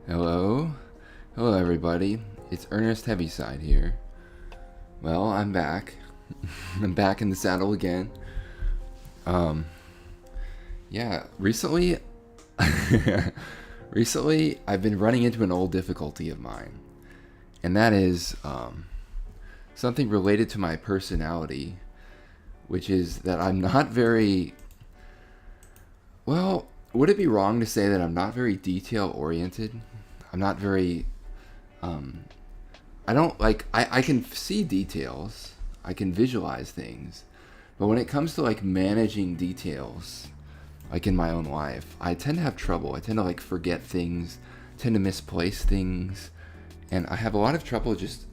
Hello? Hello, everybody. It's Ernest Heavyside here. Well, I'm back. I'm back in the saddle again. Um, yeah, recently, recently I've been running into an old difficulty of mine, and that is something related to my personality, which is that I'm not very, well, would it be wrong to say that I'm not very detail oriented? I'm not very I don't like I can see details. I can visualize things. But when it comes to like managing details, like in my own life, I tend to have trouble. I tend to like forget things, tend to misplace things, and I have a lot of trouble just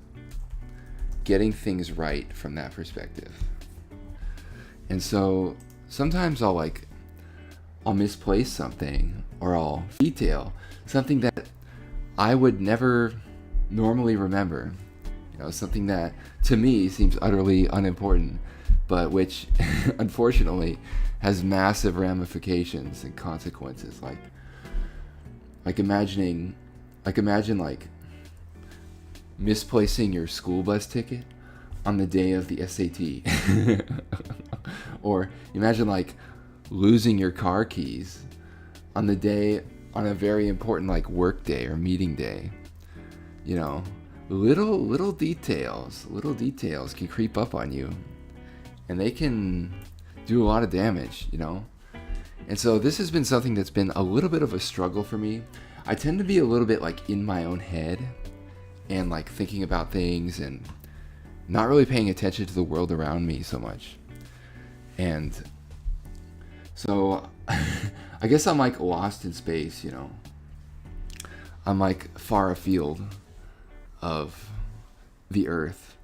getting things right from that perspective. And so sometimes I'll misplace something, or I'll detail something that I would never normally remember. Something that to me seems utterly unimportant, but which unfortunately has massive ramifications and consequences. Imagine misplacing your school bus ticket on the day of the SAT. Or imagine losing your car keys on a very important work day or meeting day. Little details can creep up on you, and they can do a lot of damage. And so this has been something that's been a little bit of a struggle for me. I tend to be a little bit in my own head and thinking about things and not really paying attention to the world around me so much. And so I guess I'm lost in space. I'm far afield of the Earth,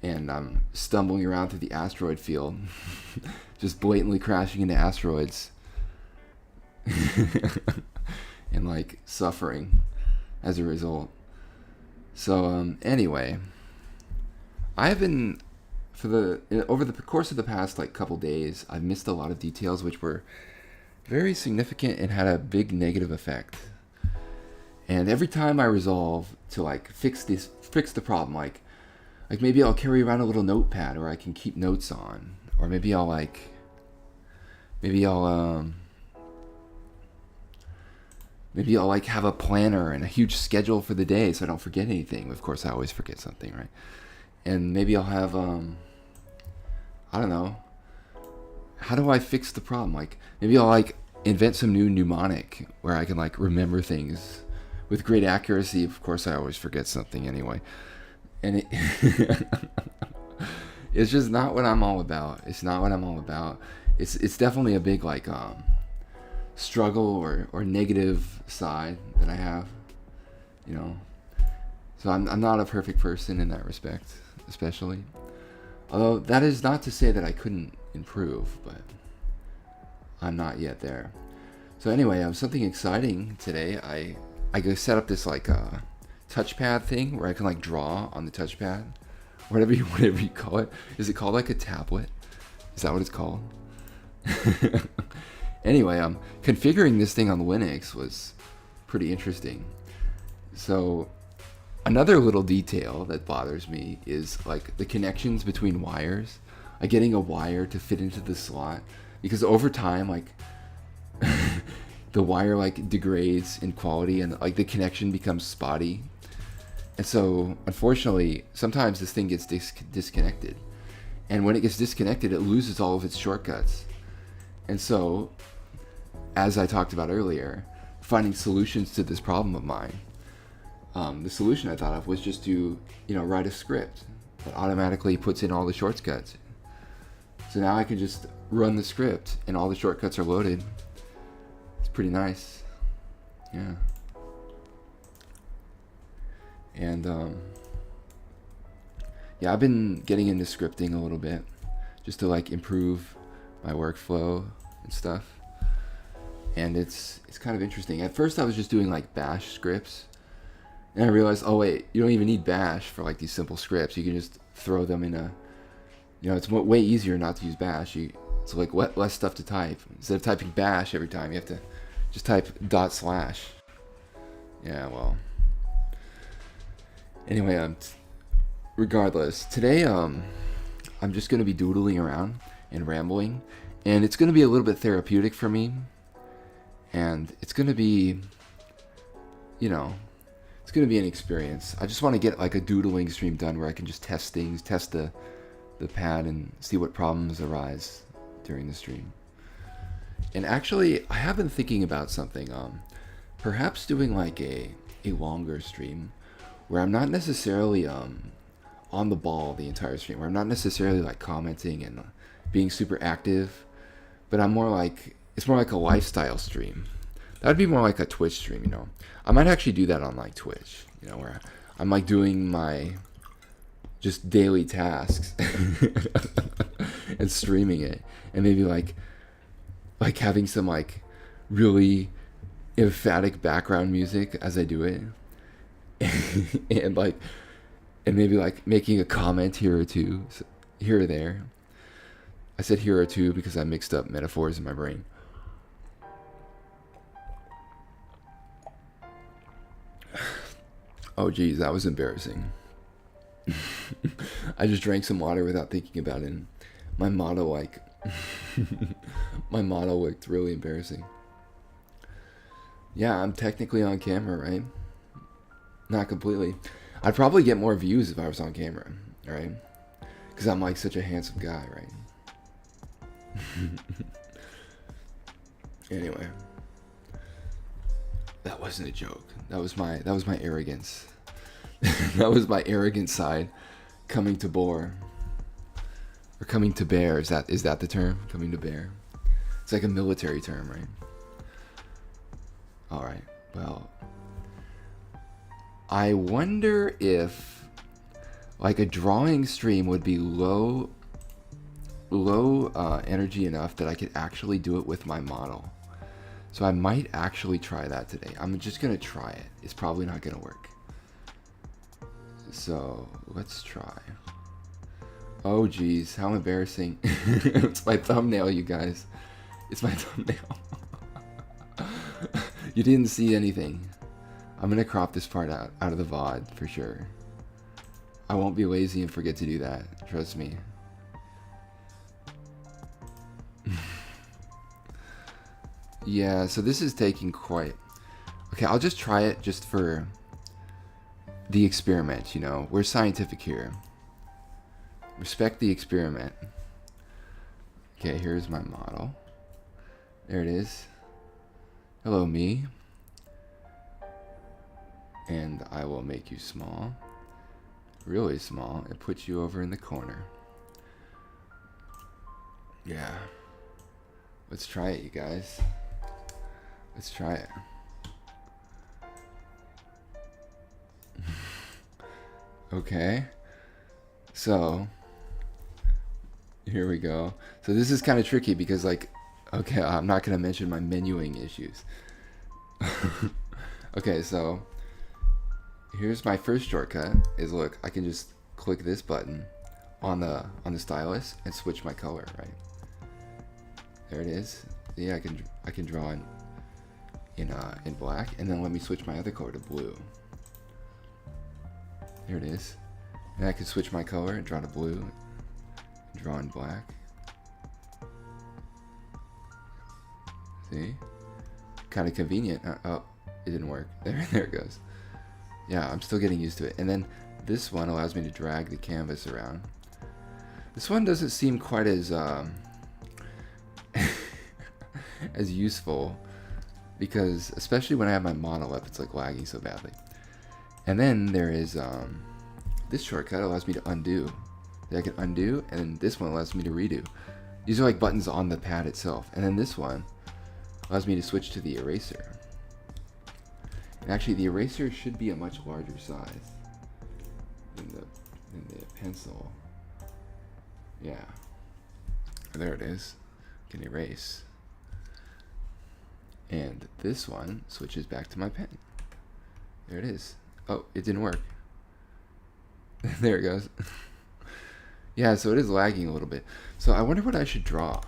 and I'm stumbling around through the asteroid field, just blatantly crashing into asteroids, and suffering as a result. So anyway, I have been over the course of the past couple days, I've missed a lot of details which were very significant and had a big negative effect. And every time I resolve to fix the problem, maybe I'll carry around a little notepad where I can keep notes on, or maybe I'll have a planner and a huge schedule for the day so I don't forget anything. Of course, I always forget something, right? And maybe I'll have I don't know. How do I fix the problem? Maybe I'll invent some new mnemonic where I can remember things with great accuracy. Of course, I always forget something anyway. And it's just not what I'm all about. It's not what I'm all about. It's definitely a big struggle or negative side that I have. So I'm not a perfect person in that respect, especially. Although that is not to say that I couldn't improve, but I'm not yet there. So anyway, something exciting today. I go set up this touchpad thing where I can draw on the touchpad, whatever you call it. Is it called a tablet? Is that what it's called? Anyway, configuring this thing on Linux was pretty interesting. So another little detail that bothers me is the connections between wires. Getting a wire to fit into the slot, because over time the wire degrades in quality and the connection becomes spotty. And so unfortunately sometimes this thing gets disconnected, and when it gets disconnected it loses all of its shortcuts. And so, as I talked about earlier, finding solutions to this problem of mine, the solution I thought of was just to write a script that automatically puts in all the shortcuts. So now I can just run the script and all the shortcuts are loaded. It's pretty nice. Yeah. And yeah, I've been getting into scripting a little bit just to improve my workflow and stuff. And it's kind of interesting. At first I was just doing bash scripts, and I realized, oh wait, you don't even need bash for these simple scripts. You can just throw them in a, it's way easier not to use bash. It's less stuff to type. Instead of typing bash every time, you have to just type // Yeah, well. Anyway, regardless, today I'm just gonna be doodling around and rambling, and it's gonna be a little bit therapeutic for me, and it's gonna be, you know, it's gonna be an experience. I just want to get like a doodling stream done where I can just test things, test the pad, and see what problems arise during the stream. And actually, I have been thinking about something. Perhaps doing like a longer stream where I'm not necessarily on the ball the entire stream, where I'm not necessarily like commenting and being super active, but I'm more like, it's more like a lifestyle stream. That would be more like a Twitch stream, you know. I might actually do that on like Twitch, you know, where I'm like doing my just daily tasks and streaming it, and maybe like having some like really emphatic background music as I do it, and maybe like making a comment here or two, here or there. I said here or two because I mixed up metaphors in my brain. Oh geez, that was embarrassing. I just drank some water without thinking about it. And my motto looked really embarrassing. Yeah, I'm technically on camera, right? Not completely. I'd probably get more views if I was on camera, right? Because I'm like such a handsome guy, right? Anyway, that wasn't a joke. That was my arrogance. That was my arrogant side coming to bore. Or coming to bear, is that the term? Coming to bear? It's like a military term, right? Alright, well, I wonder if like a drawing stream would be low energy enough that I could actually do it with my model. So I might actually try that today. I'm just gonna try it. It's probably not gonna work. So let's try. Oh geez, how embarrassing. It's my thumbnail, you guys. It's my thumbnail. You didn't see anything. I'm gonna crop this part out of the VOD for sure. I won't be lazy and forget to do that. Trust me. Yeah, so this is taking quite... Okay, I'll just try it just for the experiment, you know. We're scientific here. Respect the experiment. Okay, here's my model. There it is. Hello, me. And I will make you small. Really small. And put you over in the corner. Yeah. Let's try it, you guys. Let's try it. Okay. So, here we go. So this is kind of tricky because, like, okay, I'm not going to mention my menuing issues. Okay, so here's my first shortcut is, look, I can just click this button on the stylus and switch my color, right? There it is. Yeah, I can draw in black, and then let me switch my other color to blue. Here it is. And I can switch my color and draw to blue, draw in black. See? Kind of convenient. Oh, it didn't work. There it goes. Yeah, I'm still getting used to it. And then this one allows me to drag the canvas around. This one doesn't seem quite as as useful, because especially when I have my model up, it's like lagging so badly. And then there is this shortcut allows me to undo. I can undo, and this one allows me to redo. These are like buttons on the pad itself. And then this one allows me to switch to the eraser. And actually, the eraser should be a much larger size than the pencil. Yeah. There it is. Can erase. And this one switches back to my pen. There it is. Oh, it didn't work. There it goes. Yeah, so it is lagging a little bit. So I wonder what I should draw.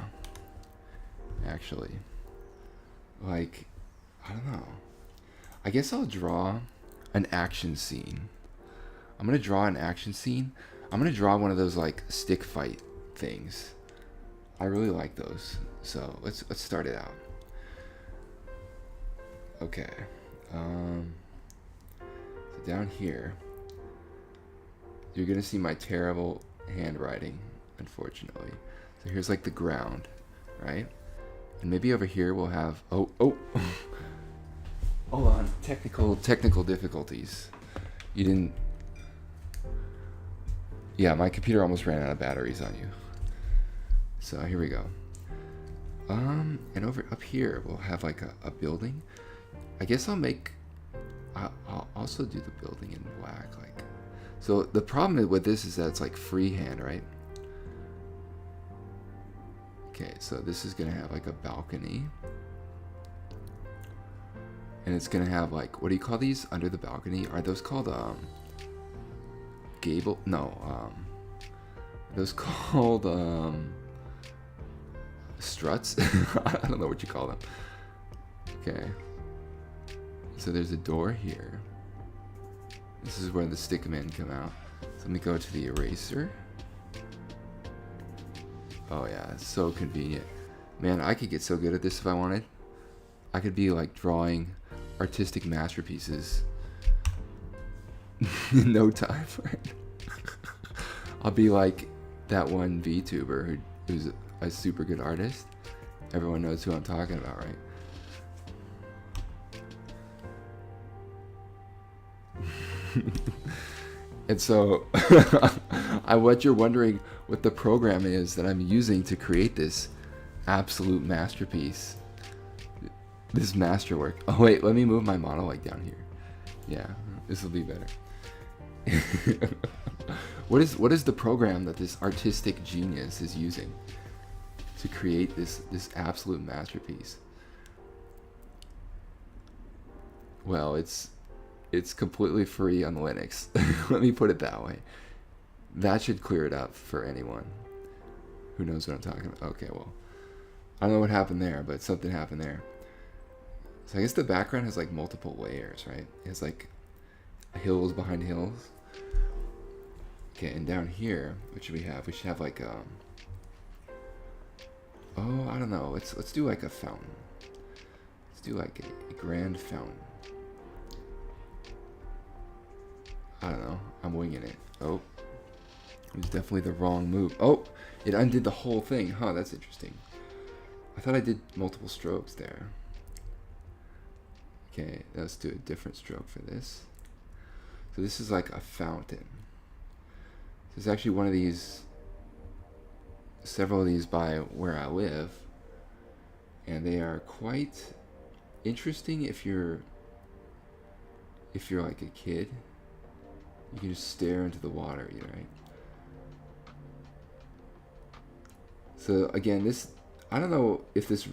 Actually. Like, I don't know. I guess I'll draw an action scene. I'm gonna draw an action scene. I'm gonna draw one of those like stick fight things. I really like those. So let's start it out. Okay. So down here, you're gonna see my terrible handwriting, unfortunately. So here's like the ground, right? And maybe over here we'll have oh hold on, technical difficulties. You didn't. Yeah, my computer almost ran out of batteries on you. So here we go. And over up here we'll have like a building. I guess I'll also do the building in black, like. So the problem with this is that it's like freehand, right? Okay, so this is gonna have like a balcony. And it's gonna have like, what do you call these under the balcony? Are those called gable? No, are those called struts? I don't know what you call them. Okay. So there's a door here. This is where the stick men come out. So let me go to the eraser. Oh yeah, it's so convenient. Man, I could get so good at this if I wanted. I could be like drawing artistic masterpieces in no time. I'll be like that one VTuber who's a super good artist. Everyone knows who I'm talking about, right? And so what you're wondering what the program is that I'm using to create this absolute masterpiece, this masterwork. Oh wait, let me move my model like down here. Yeah, this will be better. What is the program that this artistic genius is using to create this absolute masterpiece? Well, it's completely free on Linux. Let me put it that way. That should clear it up for anyone who knows what I'm talking about. Okay, well, I don't know what happened there, but something happened there. So I guess the background has like multiple layers, right? It has like hills behind hills. Okay, and down here, what should we have? We should have like oh, I don't know. Let's do like a fountain. Let's do like a grand fountain. I don't know. I'm winging it. Oh, it was definitely the wrong move. Oh, it undid the whole thing. Huh, that's interesting. I thought I did multiple strokes there. Okay, let's do a different stroke for this. So this is like a fountain. There's actually one of these, several of these by where I live, and they are quite interesting if you're like a kid. You can just stare into the water, right? So again, this, I don't know if this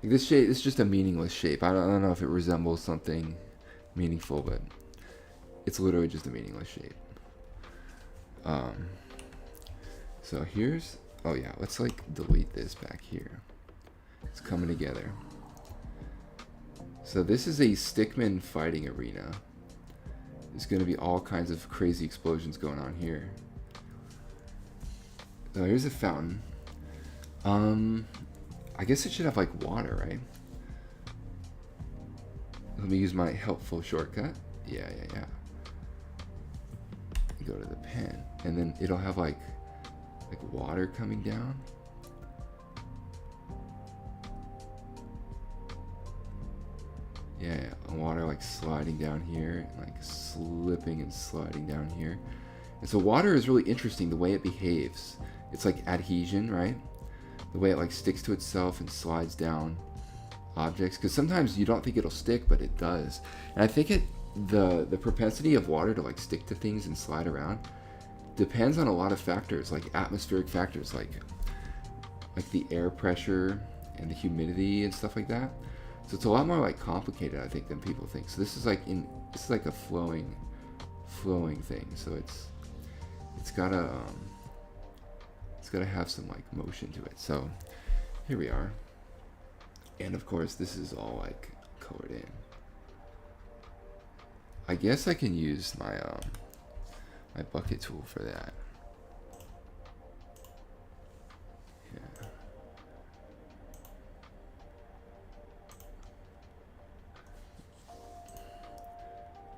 shape is just a meaningless shape. I don't know if it resembles something meaningful, but it's literally just a meaningless shape. So here's, oh yeah, let's like delete this back here. It's coming together. So this is a stickman fighting arena. There's going to be all kinds of crazy explosions going on here. So here's a fountain. I guess it should have like water, right? Let me use my helpful shortcut. Yeah. Go to the pen, and then it'll have like water coming down. Yeah, water like sliding down here, like slipping and sliding down here. And so water is really interesting, the way it behaves. It's like adhesion, right? The way it like sticks to itself and slides down objects. Because sometimes you don't think it'll stick, but it does. And I think the propensity of water to like stick to things and slide around depends on a lot of factors, like atmospheric factors, like the air pressure and the humidity and stuff like that. So it's a lot more like complicated, I think, than people think. So this is like a flowing thing. So it's gotta have some like motion to it. So here we are, and of course this is all like colored in. I guess I can use my my bucket tool for that. Yeah.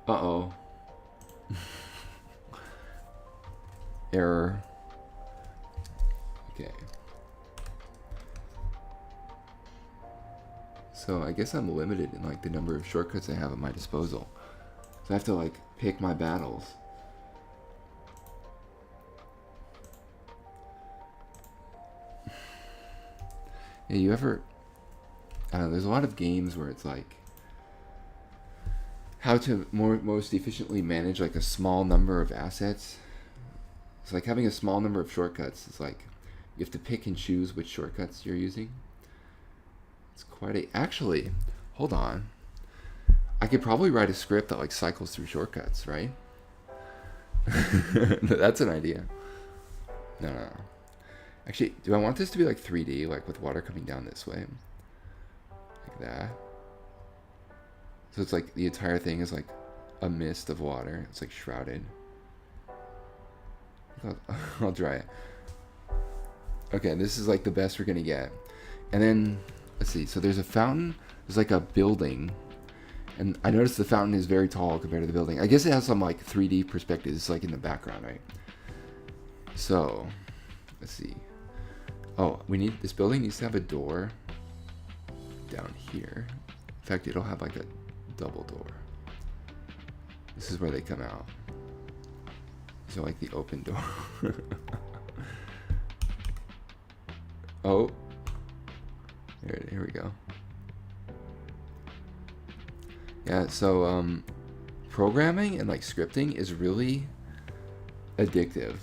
Uh-oh. Error. Okay. So I guess I'm limited in like the number of shortcuts I have at my disposal. So I have to like pick my battles. Yeah, you ever... there's a lot of games where it's like how to most efficiently manage like a small number of assets. It's like having a small number of shortcuts. It's like you have to pick and choose which shortcuts you're using. It's quite a... Actually, hold on. I could probably write a script that like cycles through shortcuts, right? That's an idea. No. Actually, do I want this to be like 3D, like with water coming down this way? Like that. So it's like the entire thing is like a mist of water. It's like shrouded. I'll try it. Okay, this is like the best we're gonna get. And then, let's see. So there's a fountain. There's like a building. And I noticed the fountain is very tall compared to the building. I guess it has some like 3D perspective. It's like in the background, right? So, let's see. Oh, this building needs to have a door down here. In fact, it'll have like a double door. This is where they come out. So like the open door. Oh. Here we go. Yeah, so programming and like scripting is really addictive.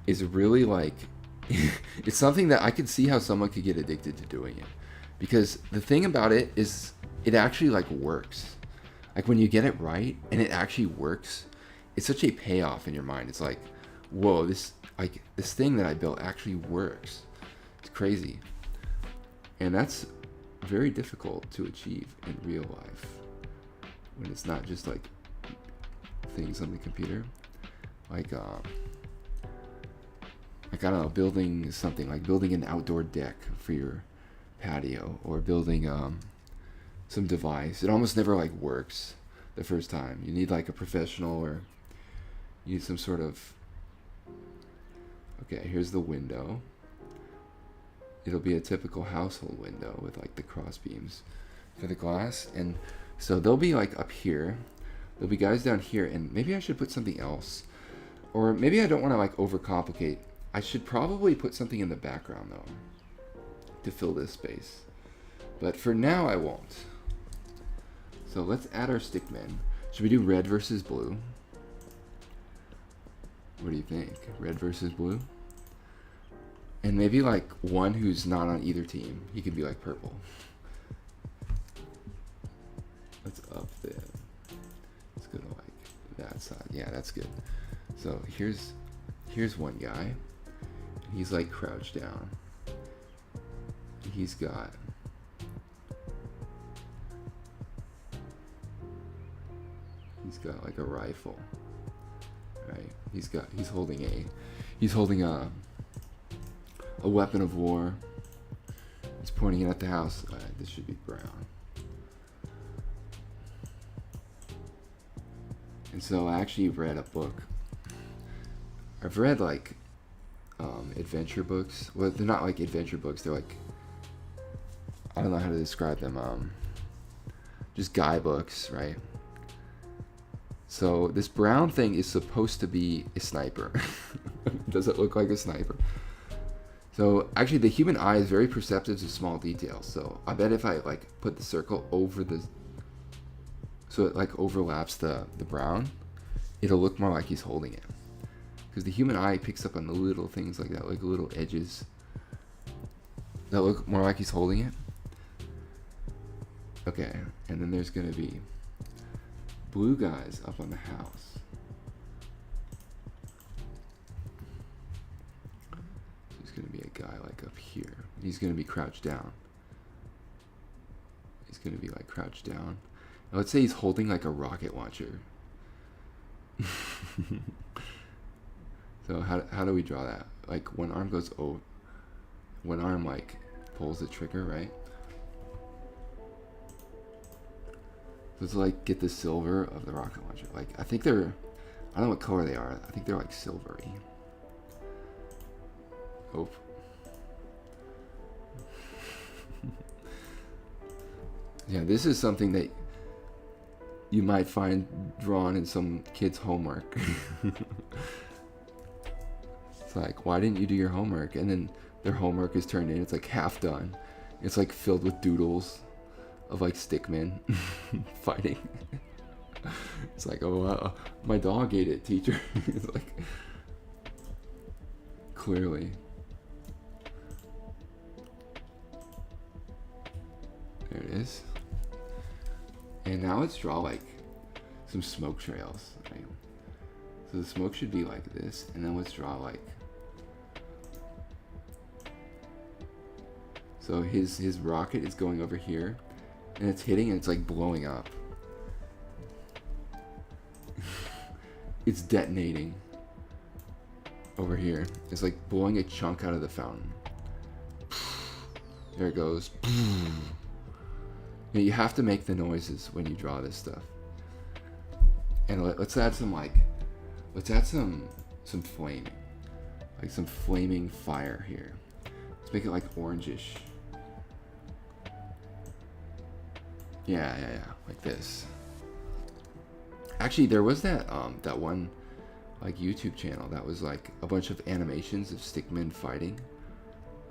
Is really like it's something that I could see how someone could get addicted to doing it. Because the thing about it is it actually like works. Like when you get it right and it actually works, it's such a payoff in your mind. It's like, whoa, this thing that I built actually works. It's crazy. And that's very difficult to achieve in real life when it's not just like things on the computer. Like I don't know, building something like building an outdoor deck for your patio, or building some device. It almost never like works the first time. You need like a professional, or you need some sort of... Okay, here's the window. It'll be a typical household window with like the cross beams for the glass. And so they'll be like up here. There'll be guys down here, and maybe I should put something else. Or maybe I don't want to like overcomplicate. I should probably put something in the background though to fill this space. But for now I won't. So let's add our stickmen. Should we do red versus blue? What do you think? Red versus blue? And maybe like one who's not on either team. He could be like purple. Let's up the... Let's go to like that side. Yeah, that's good. So here's one guy. He's like crouched down. He's got... like a rifle. Right? He's holding a weapon of war. He's pointing it at the house. This should be brown. And so I actually read a book. I've read like adventure books. Well, they're not like adventure books. They're like, I don't know how to describe them. Just guidebooks, right? So this brown thing is supposed to be a sniper. Does it look like a sniper? So actually the human eye is very perceptive to small details. So I bet if I like put the circle over the... So it like overlaps the brown, it'll look more like he's holding it. Because the human eye picks up on the little things like that, like little edges that look more like he's holding it. Okay, and then there's gonna be blue guys up on the house. There's gonna be a guy like up here. He's gonna be crouched down. He's gonna be like crouched down. Let's say he's holding like a rocket launcher. So how do we draw that? Like one arm goes over, one arm like pulls the trigger, right? Let's like get the silver of the rocket launcher. Like I think they're, I don't know what color they are. I think they're like silvery. Oh. Yeah, this is something that you might find drawn in some kid's homework. It's like, why didn't you do your homework? And then their homework is turned in. It's like half done. It's like filled with doodles of like stickmen fighting. It's like, oh, my dog ate it, teacher. It's like, clearly. There it is. And now let's draw like some smoke trails. Right? So the smoke should be like this, and then let's draw like. So his rocket is going over here, and it's hitting, and it's like blowing up. It's detonating over here. It's like blowing a chunk out of the fountain. There it goes. You have to make the noises when you draw this stuff. And let's add some like, let's add some flaming, like some flaming fire here. Let's make it like orangish. Yeah, like this. Actually, there was that that one like YouTube channel that was like a bunch of animations of stickmen fighting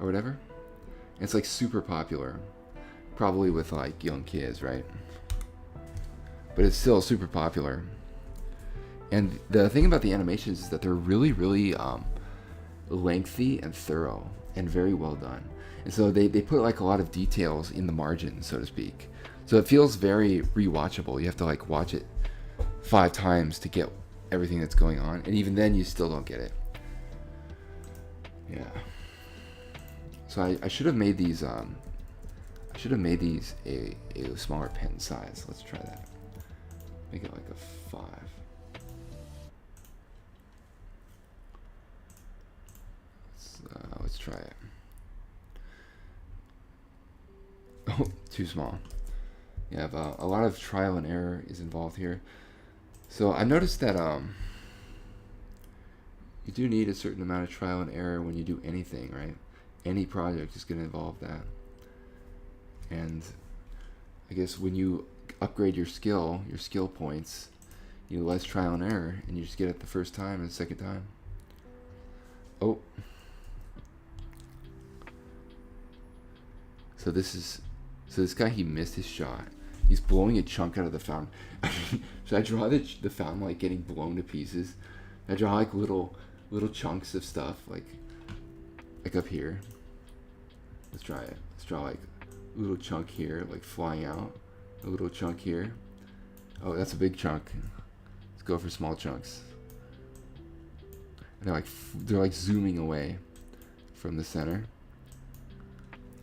or whatever. And it's like super popular, probably with like young kids, right? But it's still super popular. And the thing about the animations is that they're really, really lengthy and thorough and very well done. And so they put like a lot of details in the margins, so to speak. So it feels very rewatchable. You have to like watch it 5 times to get everything that's going on, and even then you still don't get it. Yeah. So I should have made these a smaller pen size. Let's try that. Make it like a 5. Let's try it. Oh, too small. Yeah, a lot of trial and error is involved here. So I noticed that you do need a certain amount of trial and error when you do anything, right? Any project is going to involve that. And I guess when you upgrade your skill points, you less trial and error, and you just get it the first time and the second time. Oh. So this guy, he missed his shot. He's blowing a chunk out of the fountain. Should I draw the fountain like getting blown to pieces? I draw like little chunks of stuff like up here. Let's try it. Let's draw like a little chunk here, like flying out. A little chunk here. Oh, that's a big chunk. Let's go for small chunks. And they're like zooming away from the center.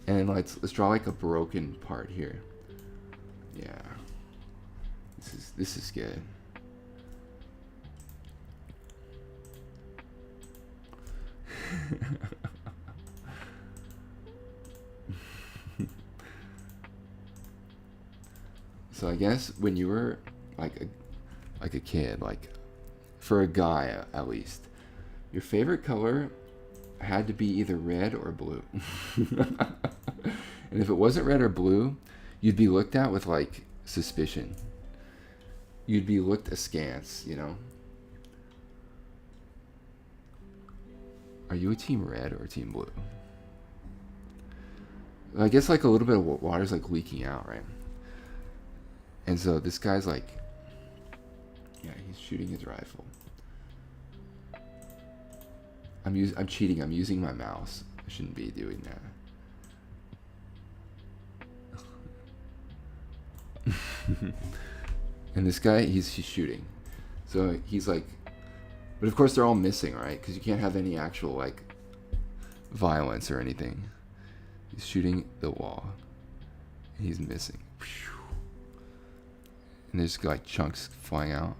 And then let's draw like a broken part here. Yeah. This is good. So I guess when you were like a kid, like for a guy at least, your favorite color had to be either red or blue. And if it wasn't red or blue, you'd be looked at with like suspicion. You'd be looked askance, you know? Are you a team red or a team blue? I guess like a little bit of water's like leaking out, right? And so this guy's like, yeah, he's shooting his rifle. I'm cheating. I'm using my mouse. I shouldn't be doing that. And this guy, he's shooting. So he's like, but of course they're all missing, right? Because you can't have any actual like violence or anything. He's shooting the wall. He's missing. And there's like chunks flying out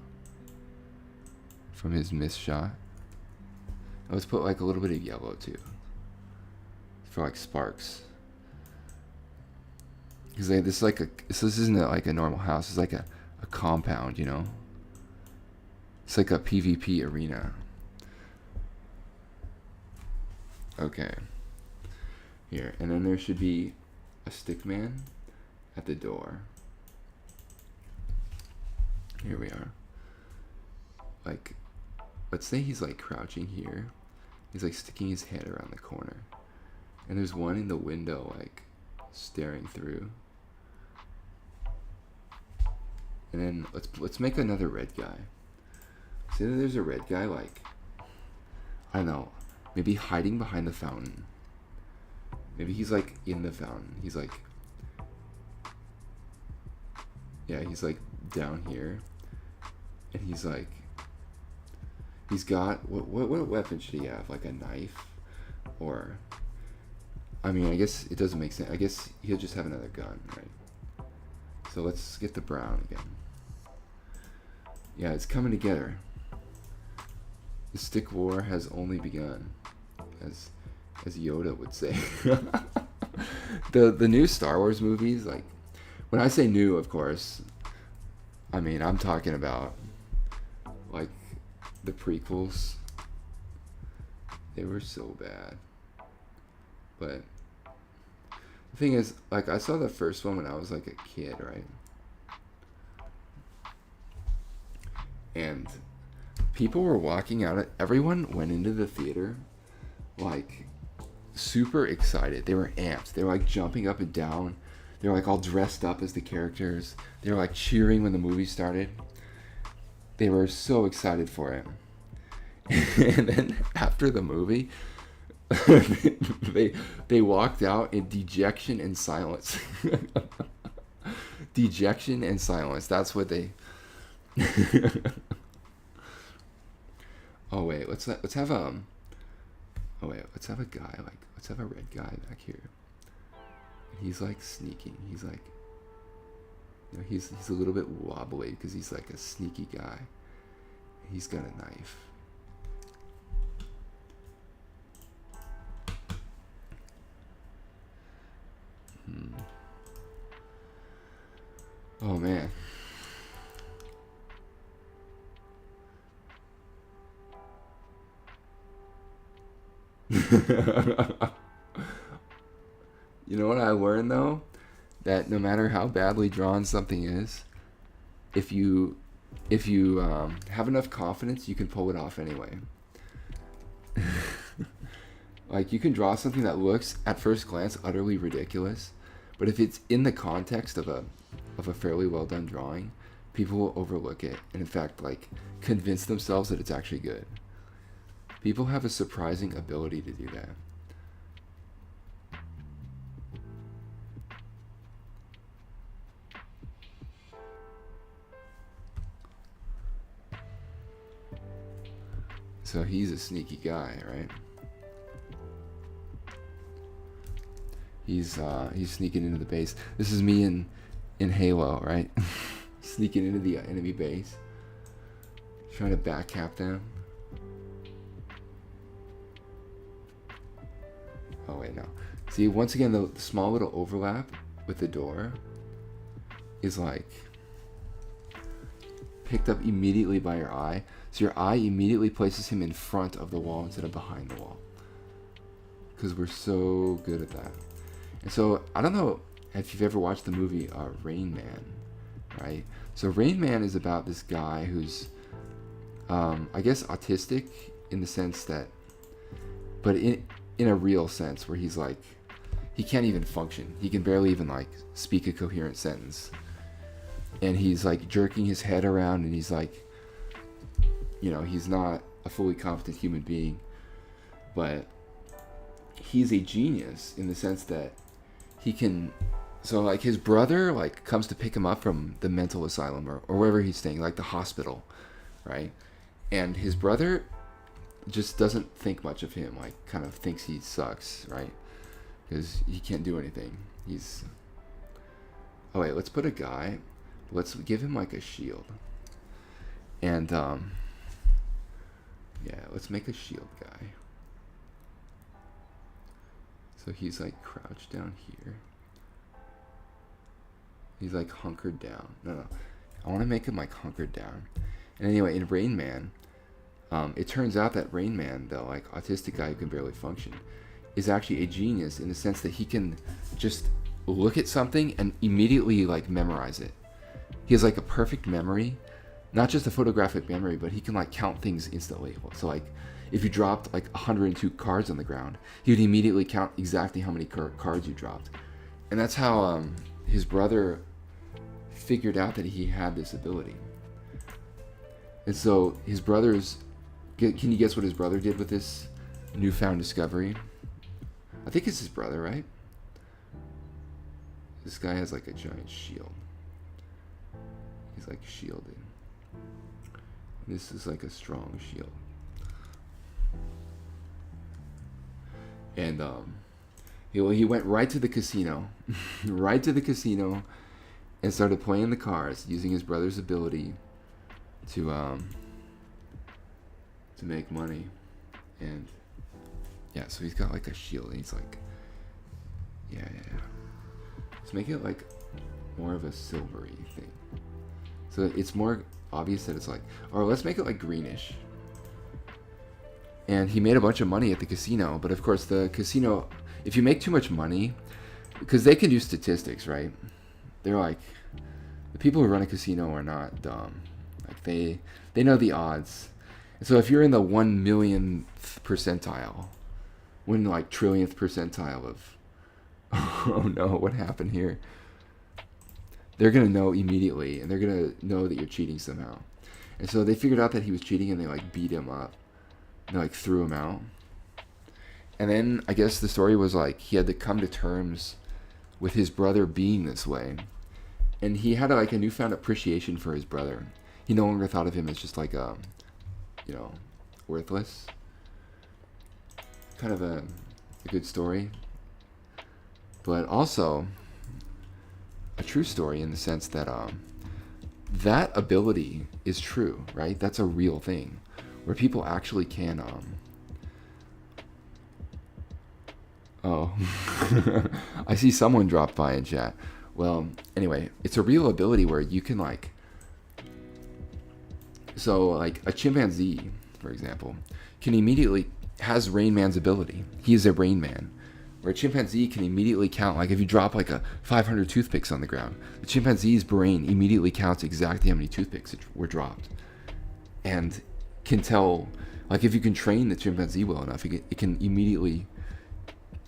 from his missed shot. Let's put like a little bit of yellow too, for like sparks. Because this is like this isn't like a normal house. It's like a compound, you know. It's like a PvP arena. Okay. Here, and then there should be a stick man at the door. Here we are. Like, let's say he's like crouching here. He's like sticking his head around the corner. And there's one in the window like staring through. And then let's make another red guy. See that there's a red guy like, I don't know, maybe hiding behind the fountain. Maybe he's like in the fountain. He's like, yeah, he's like down here. And he's like, he's got, what weapon should he have? Like a knife? Or, I mean, I guess it doesn't make sense. I guess he'll just have another gun, right? So let's get the brown again. Yeah, it's coming together. The stick war has only begun, as Yoda would say. the new Star Wars movies, like, when I say new, of course, I mean I'm talking about like the prequels. They were so bad. But the thing is, like, I saw the first one when I was like a kid, right? And people were walking out. Everyone went into the theater like super excited. They were amped. They were like jumping up and down. They were like all dressed up as the characters. They were like cheering when the movie started. They were so excited for it. And then after the movie, they walked out in dejection and silence. Dejection and silence. That's what they. Oh wait, let's have a guy, like, let's have a red guy back here. And he's like sneaking. He's like, you know, he's a little bit wobbly because he's like a sneaky guy. He's got a knife. Oh man. You know what I learned though? That no matter how badly drawn something is, if you have enough confidence, you can pull it off anyway. Like, you can draw something that looks at first glance utterly ridiculous, but if it's in the context of a fairly well done drawing, people will overlook it and in fact like convince themselves that it's actually good. People have a surprising ability to do that. So he's a sneaky guy, right? He's sneaking into the base. This is me in Halo, right? Sneaking into the enemy base, trying to backcap them. Oh wait, no. See, once again, the small little overlap with the door is like picked up immediately by your eye. So your eye immediately places him in front of the wall instead of behind the wall. Because we're so good at that. And so, I don't know if you've ever watched the movie Rain Man, right? So Rain Man is about this guy who's, I guess, autistic in the sense that, but in a real sense where he's like, he can't even function. He can barely even like speak a coherent sentence. And he's like jerking his head around and he's like, you know, he's not a fully competent human being, but he's a genius in the sense that he can, so like his brother like comes to pick him up from the mental asylum or wherever he's staying, like the hospital, right? And his brother just doesn't think much of him, like kind of thinks he sucks, right? Because he can't do anything. Oh wait, let's put a guy let's give him like a shield. And yeah, let's make a shield guy. So he's like crouched down here. He's like hunkered down. No. I want to make him like hunkered down. And anyway, in Rain Man, it turns out that Rain Man, the like autistic guy who can barely function, is actually a genius in the sense that he can just look at something and immediately like memorize it. He has like a perfect memory, not just a photographic memory, but he can like count things instantly. So like if you dropped like 102 cards on the ground, he would immediately count exactly how many cards you dropped. And that's how his brother figured out that he had this ability. And so his brother's, can you guess what his brother did with this newfound discovery? I think it's his brother, right? This guy has like a giant shield. He's like shielded. This is like a strong shield. And he went right to the casino, right to the casino, and started playing the cards using his brother's ability to make money. And yeah, so he's got like a shield, and he's like, yeah. Let's make it like more of a silvery thing, so it's more obvious that it's like, or let's make it like greenish. And he made a bunch of money at the casino, but of course the casino, if you make too much money, because they can do statistics, right? They're like, the people who run a casino are not dumb. Like they know the odds. And so if you're in the 1,000,000th percentile, 1 trillionth percentile of, oh no, what happened here? They're gonna know immediately, and they're gonna know that you're cheating somehow. And so they figured out that he was cheating, and they like beat him up. And they like threw him out. And then I guess the story was like he had to come to terms with his brother being this way. And he had like a newfound appreciation for his brother. He no longer thought of him as just like worthless. Kind of a good story. But also a true story in the sense that that ability is true, right? That's a real thing where people actually can oh I see someone dropped by in chat. Well, anyway, it's a real ability where you can like, so like a chimpanzee, for example, can immediately, has Rain Man's ability. He is a Rain Man. Where a chimpanzee can immediately count, like if you drop like a 500 toothpicks on the ground, the chimpanzee's brain immediately counts exactly how many toothpicks were dropped. And can tell, like if you can train the chimpanzee well enough, it can immediately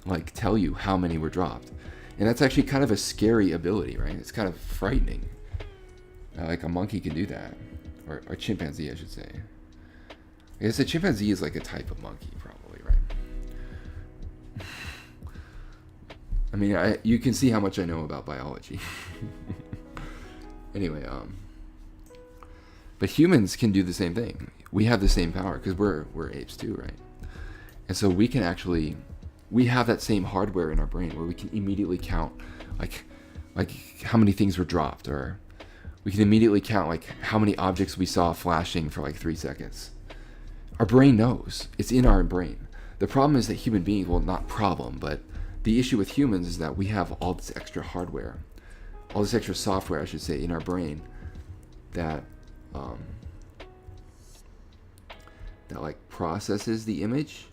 like tell you how many were dropped. And that's actually kind of a scary ability, right? It's kind of frightening. Like a monkey can do that, or a chimpanzee, I should say. I guess a chimpanzee is like a type of monkey, probably, right? I mean, you can see how much I know about biology. Anyway, but humans can do the same thing. We have the same power because we're apes too, right? And so we can actually, we have that same hardware in our brain where we can immediately count like how many things were dropped, or we can immediately count like how many objects we saw flashing for like 3 seconds. Our brain knows. It's in our brain. The problem is that human beings, well, not problem, but the issue with humans is that we have all this extra hardware, all this extra software, I should say, in our brain that that like processes the image.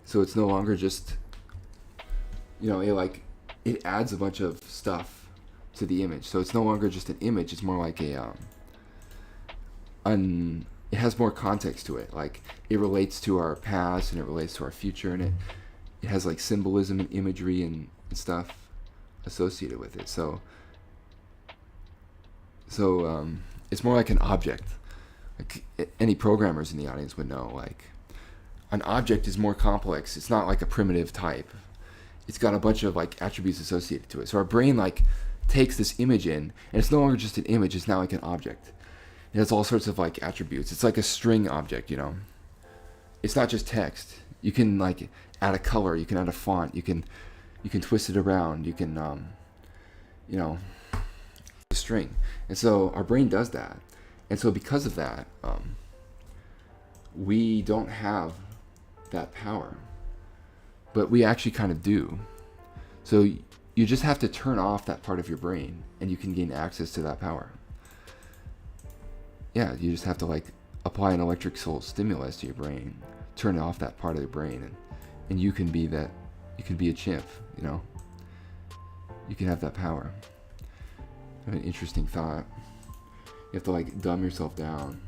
So it's no longer just, it adds a bunch of stuff to the image. So it's no longer just an image. It's more like it has more context to it. Like it relates to our past and it relates to our future, and it has like symbolism and imagery and stuff associated with it. So it's more like an object. Like any programmers in the audience would know, like an object is more complex. It's not like a primitive type. It's got a bunch of like attributes associated to it. So our brain like takes this image in, and it's no longer just an image. It's now like an object. It has all sorts of like attributes. It's like a string object, It's not just text. You can like add a color. You can add a font. You can twist it around. You can, string. And so our brain does that. And so because of that, we don't have that power. But we actually kind of do. So you just have to turn off that part of your brain and you can gain access to that power. Yeah, you just have to like apply an electric stimulus to your brain, turn off that part of the brain, and you can be that, you can be a chimp, you know? You can have that power. An interesting thought. You have to like dumb yourself down.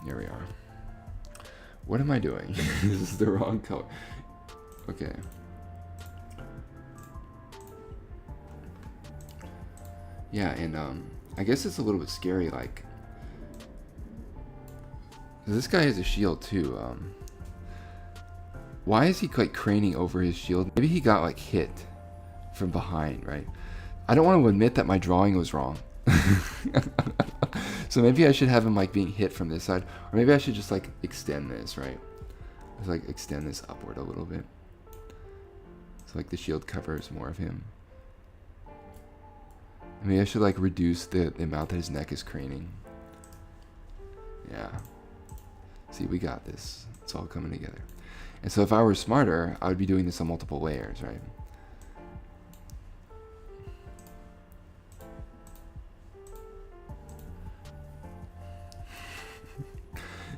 Here we are. What am I doing? This is the wrong color. Okay. Yeah, and I guess it's a little bit scary, like, this guy has a shield too. Why is he like craning over his shield? Maybe he got like hit from behind, right? I don't want to admit that my drawing was wrong. So maybe I should have him like being hit from this side, or maybe I should just like extend this, right? Just like extend this upward a little bit, so like the shield covers more of him. Maybe I should like reduce the amount that his neck is craning. Yeah. See, we got this. It's all coming together. And so if I were smarter, I would be doing this on multiple layers, right?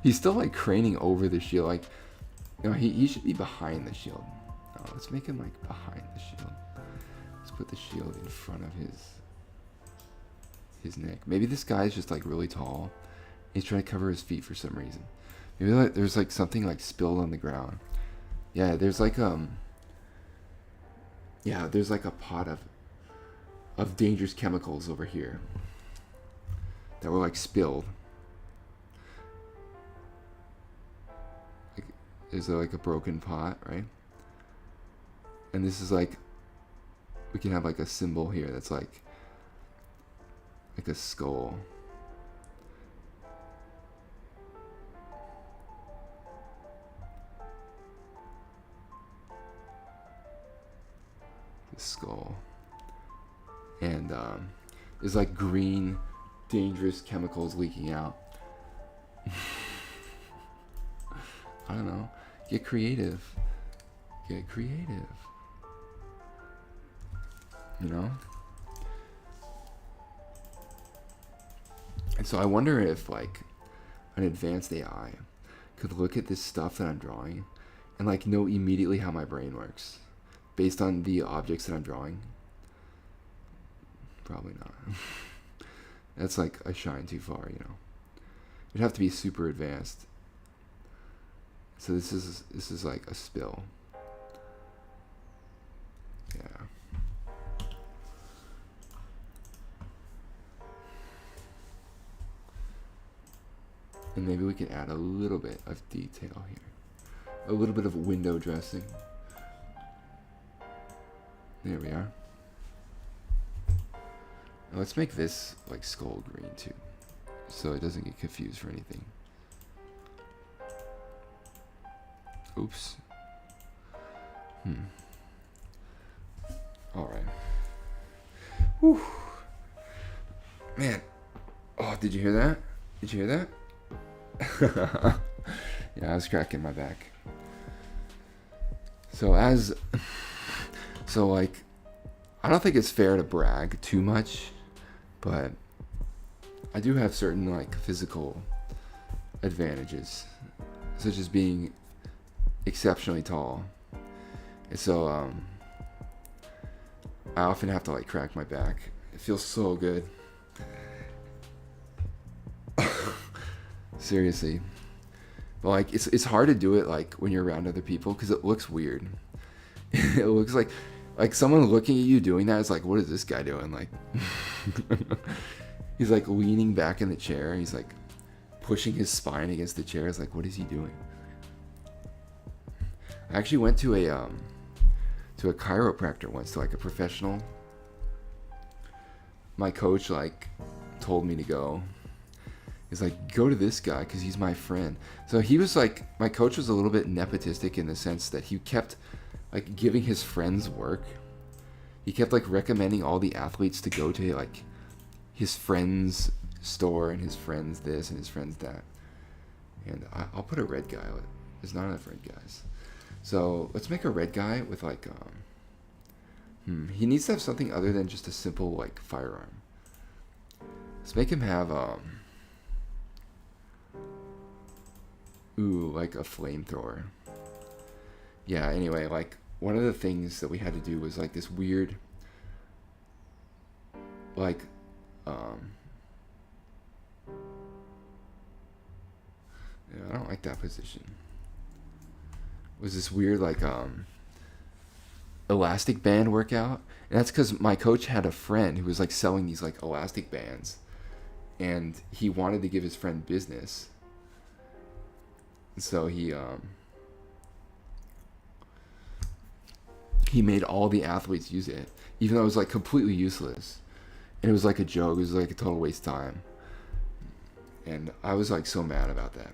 He's still like craning over the shield. Like, you know, he should be behind the shield. Oh, let's make him like behind the shield. Let's put the shield in front of his neck. Maybe this guy's just like really tall. He's trying to cover his feet for some reason. Maybe like, there's like something like spilled on the ground. Yeah, there's like there's like a pot of dangerous chemicals over here that were like spilled. Like, there's like a broken pot, right? And this is like, we can have like a symbol here that's like a skull. The skull. And there's like green, dangerous chemicals leaking out. I don't know. Get creative. Get creative. You know? And so I wonder if like an advanced AI could look at this stuff that I'm drawing and like know immediately how my brain works based on the objects that I'm drawing. Probably not. That's like a shine too far, you know. It'd have to be super advanced. So this is like a spill. Yeah. And maybe we can add a little bit of detail here. A little bit of window dressing. There we are. Now let's make this like skull green too, so it doesn't get confused for anything. Oops. All right. Whew. Man. Oh, did you hear that? Did you hear that? Yeah, I was cracking my back. So like, I don't think it's fair to brag too much, but I do have certain like physical advantages, such as being exceptionally tall. And so I often have to like crack my back. It feels so good. Seriously. But like it's hard to do it like when you're around other people because it looks weird. It looks like someone looking at you doing that is like, what is this guy doing? Like he's like leaning back in the chair. He's like pushing his spine against the chair. It's like, what is he doing? I actually went to a chiropractor once, to like a professional. My coach like told me to go. He's like, go to this guy because he's my friend. So he was like, my coach was a little bit nepotistic in the sense that he kept like giving his friends work. He kept like recommending all the athletes to go to like his friend's store and his friends this and his friends that. And I'll put a red guy. There's not enough red guys. So let's make a red guy with like he needs to have something other than just a simple like firearm. Let's make him have like a flamethrower. Yeah, anyway, like one of the things that we had to do was like this weird like I don't like that position. It was this weird like elastic band workout, and that's because my coach had a friend who was like selling these like elastic bands, and he wanted to give his friend business, so he made all the athletes use it, even though it was like completely useless, and it was like a joke. It was like a total waste of time, and I was like so mad about that.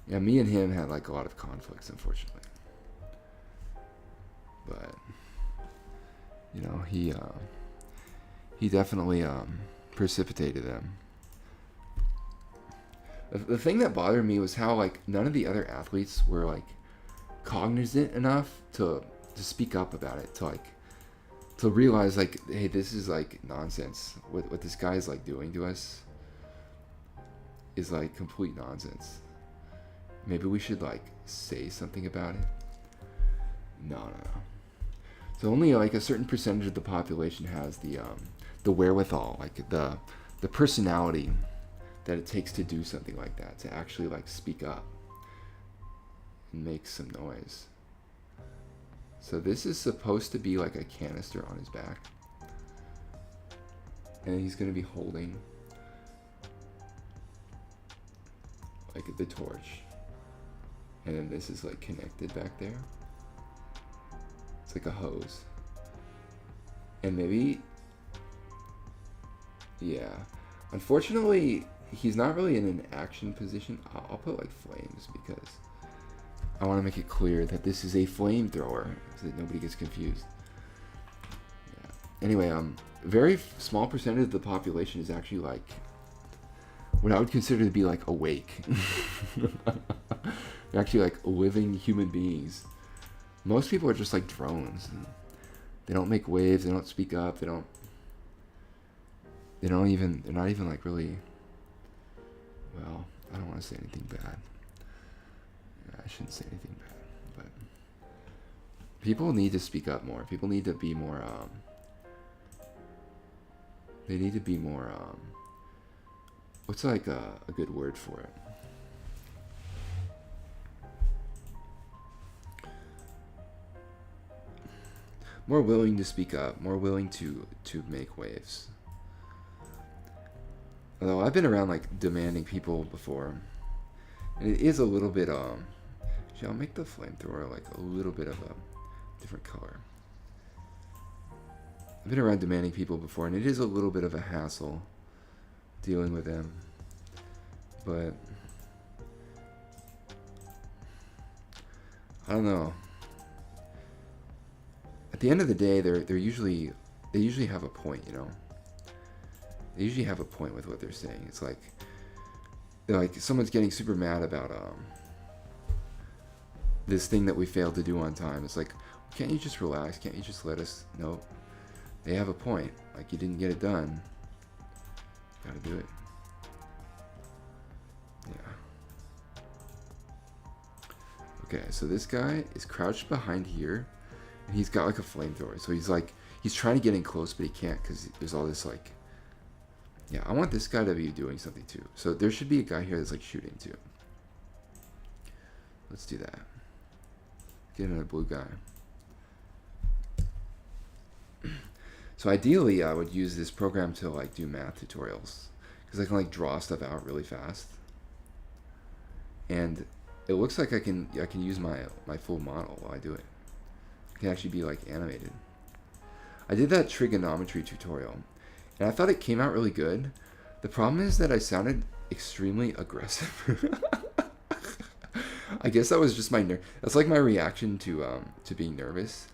Yeah, me and him had like a lot of conflicts, unfortunately. But you know, he definitely precipitated them. The thing that bothered me was how like none of the other athletes were like cognizant enough to speak up about it, to realize like, hey, this is like nonsense. What this guy is like doing to us is like complete nonsense. Maybe we should like say something about it. No. So only like a certain percentage of the population has the wherewithal, like the personality that it takes to do something like that, to actually like speak up and make some noise. So this is supposed to be like a canister on his back, and he's gonna be holding like the torch, and then this is like connected back there. It's like a hose. And maybe, yeah. Unfortunately, he's not really in an action position. I'll put like flames because I want to make it clear that this is a flamethrower so that nobody gets confused. Yeah. Anyway, very small percentage of the population is actually like what I would consider to be like awake. They're actually like living human beings. Most people are just like drones. They don't make waves. They don't speak up. They're not even like really, well, I don't want to say anything bad. I shouldn't say anything bad, but people need to speak up more. People need to be more, they need to be more, what's like a good word for it? More willing to speak up, more willing to make waves. Although I've been around like demanding people before, and it is a little bit actually I'll make the flamethrower like a little bit of a different color. I've been around demanding people before, and it is a little bit of a hassle dealing with them. But I don't know. At the end of the day, they usually have a point, you know. They usually have a point with what they're saying. It's like someone's getting super mad about this thing that we failed to do on time. It's like, can't you just relax? Can't you just let us know? They have a point. Like, you didn't get it done. Gotta do it. Yeah. Okay, so this guy is crouched behind here. And he's got like a flamethrower, so he's trying to get in close, but he can't because there's all this like, yeah, I want this guy to be doing something too. So there should be a guy here that's like shooting too. Let's do that. Get another blue guy. So ideally, I would use this program to like do math tutorials because I can like draw stuff out really fast, and it looks like I can use my full model while I do it. It can actually be like animated. I did that trigonometry tutorial, and I thought it came out really good. The problem is that I sounded extremely aggressive. I guess that was just my that's like my reaction to being nervous,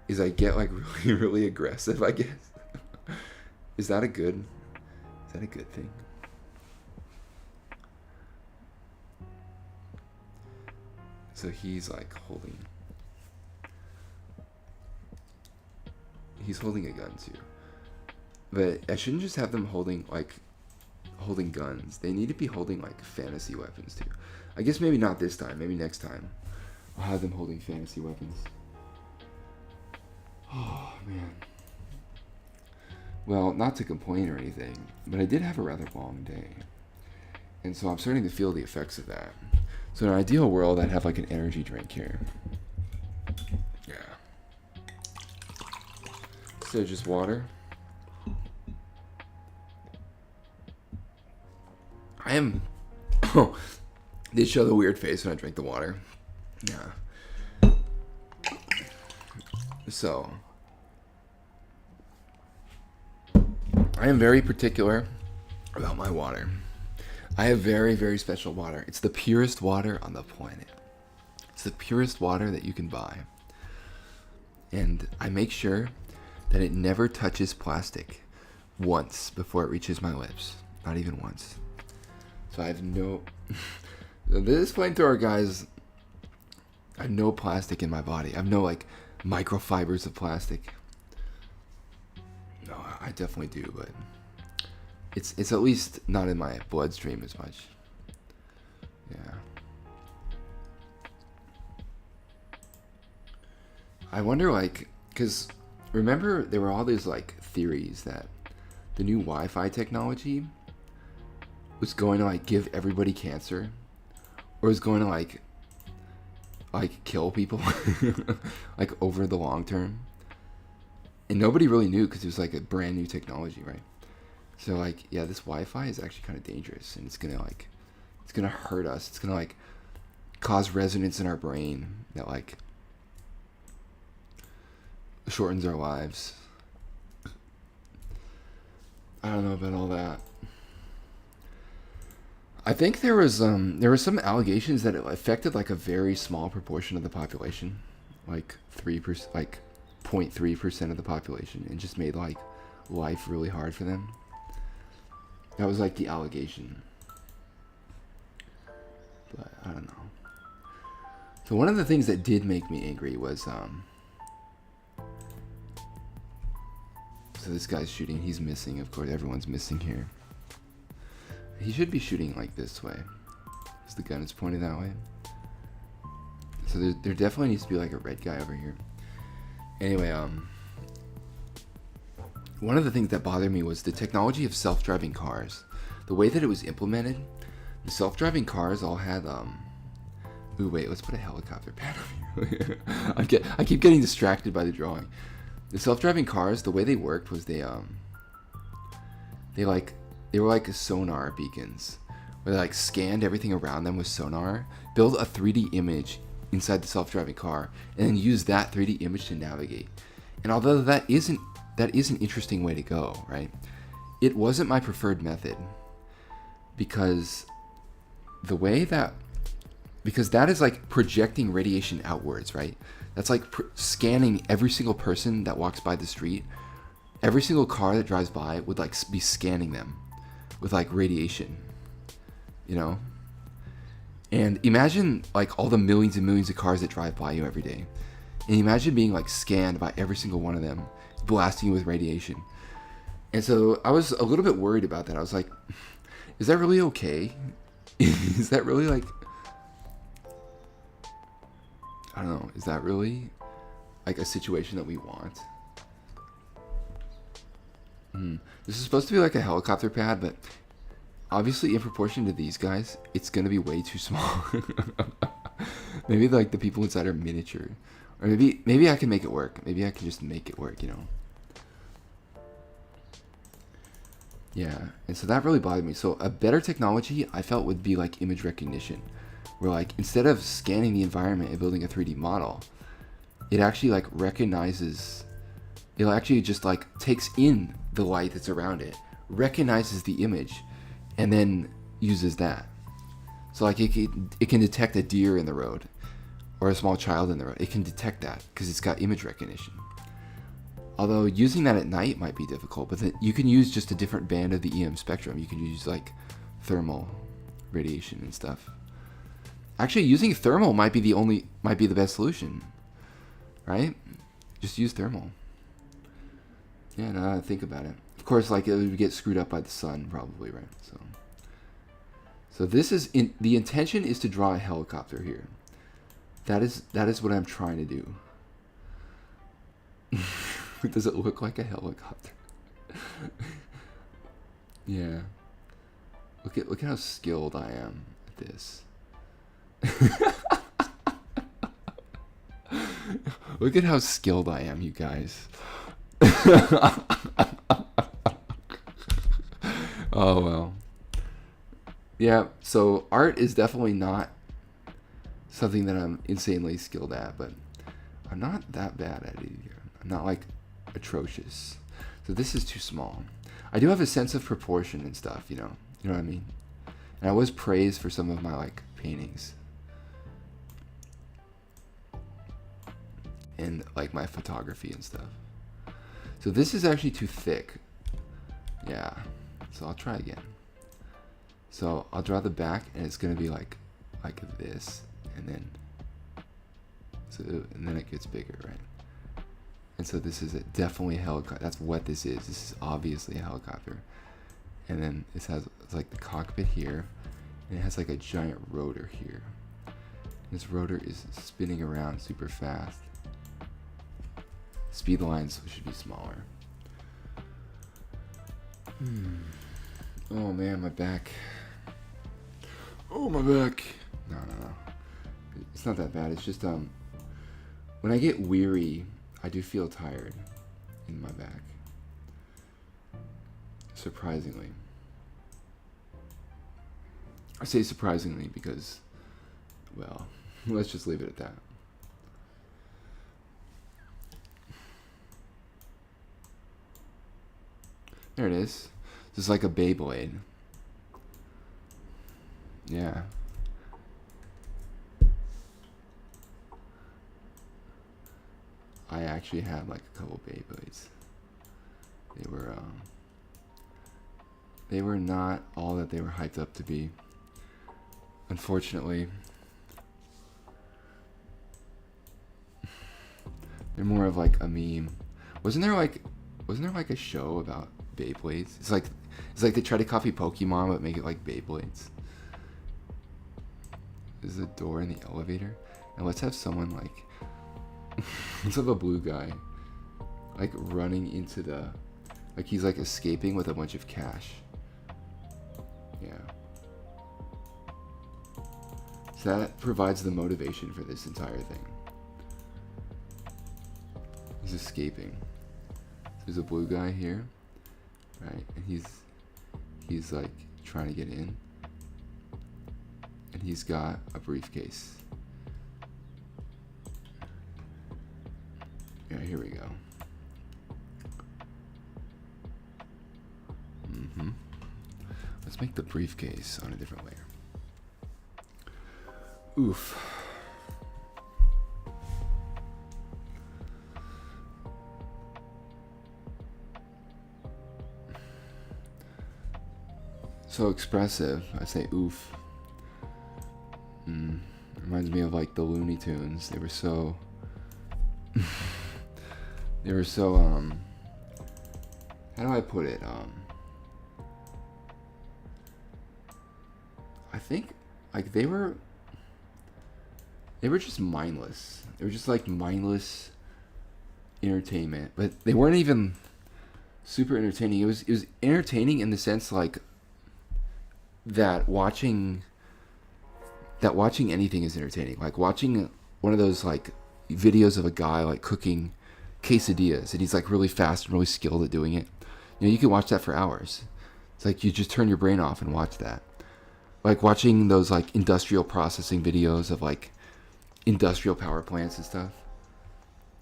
is I get like really really aggressive, I guess. Is that a good thing? So he's like he's holding a gun too. But I shouldn't just have them holding guns. They need to be holding like fantasy weapons too. I guess maybe not this time. Maybe next time I'll have them holding fantasy weapons. Oh man. Well, not to complain or anything, but I did have a rather long day. And so I'm starting to feel the effects of that. So in an ideal world, I'd have like an energy drink here. Yeah. So just water. I am... Oh, did show the weird face when I drank the water. Yeah. So... I am very particular about my water. I have very, very special water. It's the purest water on the planet. It's the purest water that you can buy. And I make sure that it never touches plastic once before it reaches my lips. Not even once. So I have no... This flamethrower, guys, I have no plastic in my body. I have no, like, microfibers of plastic. No, I definitely do, but it's at least not in my bloodstream as much. Yeah. I wonder, like, because remember there were all these like theories that the new Wi-Fi technology was going to like give everybody cancer, or was going to like kill people like over the long term. And nobody really knew because it was like a brand new technology, right? So like, yeah, this Wi-Fi is actually kind of dangerous, and it's gonna hurt us. It's gonna like cause resonance in our brain that like shortens our lives. I don't know about all that. I think there was some allegations that it affected like a very small proportion of the population, like 3%, like 0.3% of the population, and just made like life really hard for them. That was like the allegation. But I don't know. So one of the things that did make me angry was so this guy's shooting, he's missing, of course, everyone's missing here. He should be shooting like this way, because the gun is pointed that way. So there definitely needs to be like a red guy over here. Anyway, one of the things that bothered me was the technology of self-driving cars. The way that it was implemented, the self-driving cars all had ooh, wait, let's put a helicopter pad over here. I keep getting distracted by the drawing. The self-driving cars, the way they worked was they were like sonar beacons, where they like scanned everything around them with sonar, build a 3D image inside the self-driving car, and then use that 3D image to navigate. And although that is an interesting way to go, right? It wasn't my preferred method, because that is like projecting radiation outwards, right? That's like scanning every single person that walks by the street. Every single car that drives by would like be scanning them with like radiation, you know? And imagine like all the millions and millions of cars that drive by you every day. And imagine being like scanned by every single one of them, blasting you with radiation. And so I was a little bit worried about that. I was like, is that really okay? Is that really like, I don't know, is that really like a situation that we want? This is supposed to be like a helicopter pad, but obviously in proportion to these guys, it's gonna be way too small. Maybe like the people inside are miniature. Or maybe I can make it work. Maybe I can just make it work, you know? Yeah, and so that really bothered me. So a better technology I felt would be like image recognition, where like instead of scanning the environment and building a 3D model, it actually like recognizes, it actually just like takes in the light that's around it, recognizes the image, and then uses that. So like it can detect a deer in the road or a small child in the road. It can detect that because it's got image recognition. Although using that at night might be difficult, but then you can use just a different band of the EM spectrum. You can use like thermal radiation and stuff. Actually, using thermal might be the best solution, right? Just use thermal. Yeah, now that I think about it. Of course, like it would get screwed up by the sun, probably, right? So this is the intention is to draw a helicopter here. That is what I'm trying to do. Does it look like a helicopter? Yeah. Look at how skilled I am at this. Look at how skilled I am, you guys. Oh well. Yeah, so art is definitely not something that I'm insanely skilled at, but I'm not that bad at it either. I'm not like atrocious. So this is too small. I do have a sense of proportion and stuff, you know what I mean? And I was praised for some of my like paintings and like my photography and stuff. So this is actually too thick. Yeah, so I'll try again. So I'll draw the back and it's gonna be like this, and then it gets bigger, right? And so this is definitely a helicopter. That's what this is. This is obviously a helicopter. And then it's like the cockpit here, and it has like a giant rotor here. This rotor is spinning around super fast. Speed lines should be smaller. Oh man, my back. Oh, my back. No. It's not that bad. It's just when I get weary, I do feel tired in my back. Surprisingly. I say surprisingly because, well, let's just leave it at that. There it is. This is like a Beyblade. Yeah. I actually had like a couple Beyblades. They were not all that they were hyped up to be. Unfortunately. They're more of like a meme. Wasn't there like a show about Beyblades? It's like they try to copy Pokemon but make it like Beyblades. There's a door in the elevator, and let's have someone like let's have a blue guy like running into like he's like escaping with a bunch of cash. Yeah. So that provides the motivation for this entire thing. He's escaping. There's a blue guy here, right? And he's like trying to get in. And he's got a briefcase. Yeah, here we go. Let's make the briefcase on a different layer. Oof. So expressive. I say oof. Reminds me of like the Looney Tunes. They were so how do I put it? I think like they were just mindless. They were just like mindless entertainment, but they weren't even super entertaining. It was entertaining in the sense like that watching anything is entertaining. Like watching one of those like videos of a guy like cooking quesadillas, and he's like really fast and really skilled at doing it. You know, you can watch that for hours. It's like you just turn your brain off and watch that. Like watching those like industrial processing videos of like industrial power plants and stuff.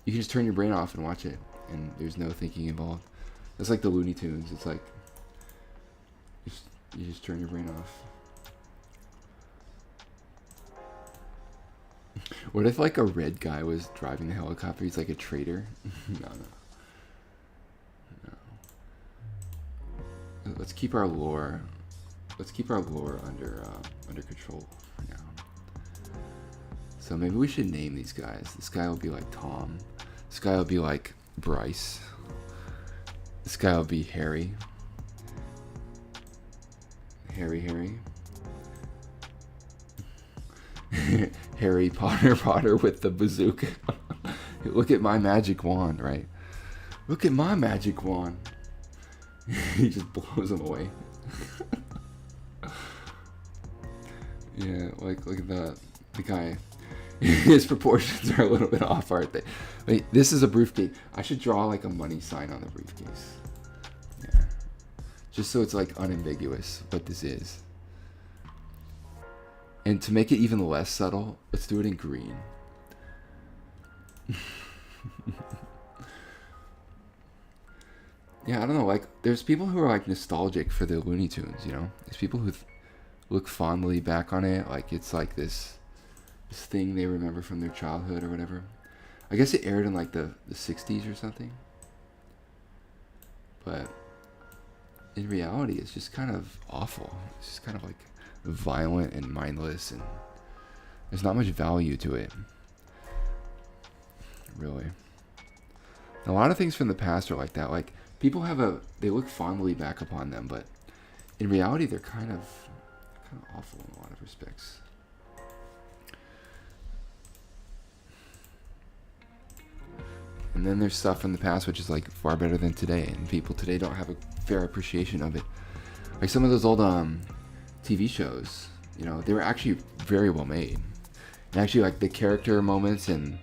You can just turn your brain off and watch it, and there's no thinking involved. It's like the Looney Tunes. It's like you just turn your brain off. What if like a red guy was driving the helicopter? He's like a traitor. No, no. Let's keep our lore. Let's keep our lore under control for now. So maybe we should name these guys. This guy will be like Tom. This guy will be like Bryce. This guy will be Harry. Harry. Harry Potter with the bazooka. Look at my magic wand, right? Look at my magic wand. He just blows him away. Yeah, like look at the guy. His proportions are a little bit off, aren't they? Wait, this is a briefcase. I should draw like a money sign on the briefcase. Yeah. Just so it's like unambiguous what this is. And to make it even less subtle, let's do it in green. Yeah, I don't know, like, there's people who are, like, nostalgic for the Looney Tunes, you know? There's people who look fondly back on it, like, it's, like, this thing they remember from their childhood or whatever. I guess it aired in, like, the 60s or something. But in reality, it's just kind of awful. It's just kind of, like, violent and mindless, and there's not much value to it, really. A lot of things from the past are like that. Like, people they look fondly back upon them, but in reality they're kind of awful in a lot of respects. And then there's stuff from the past which is like far better than today, and people today don't have a fair appreciation of it. Like some of those old TV shows, you know, they were actually very well made. And actually, like, the character moments and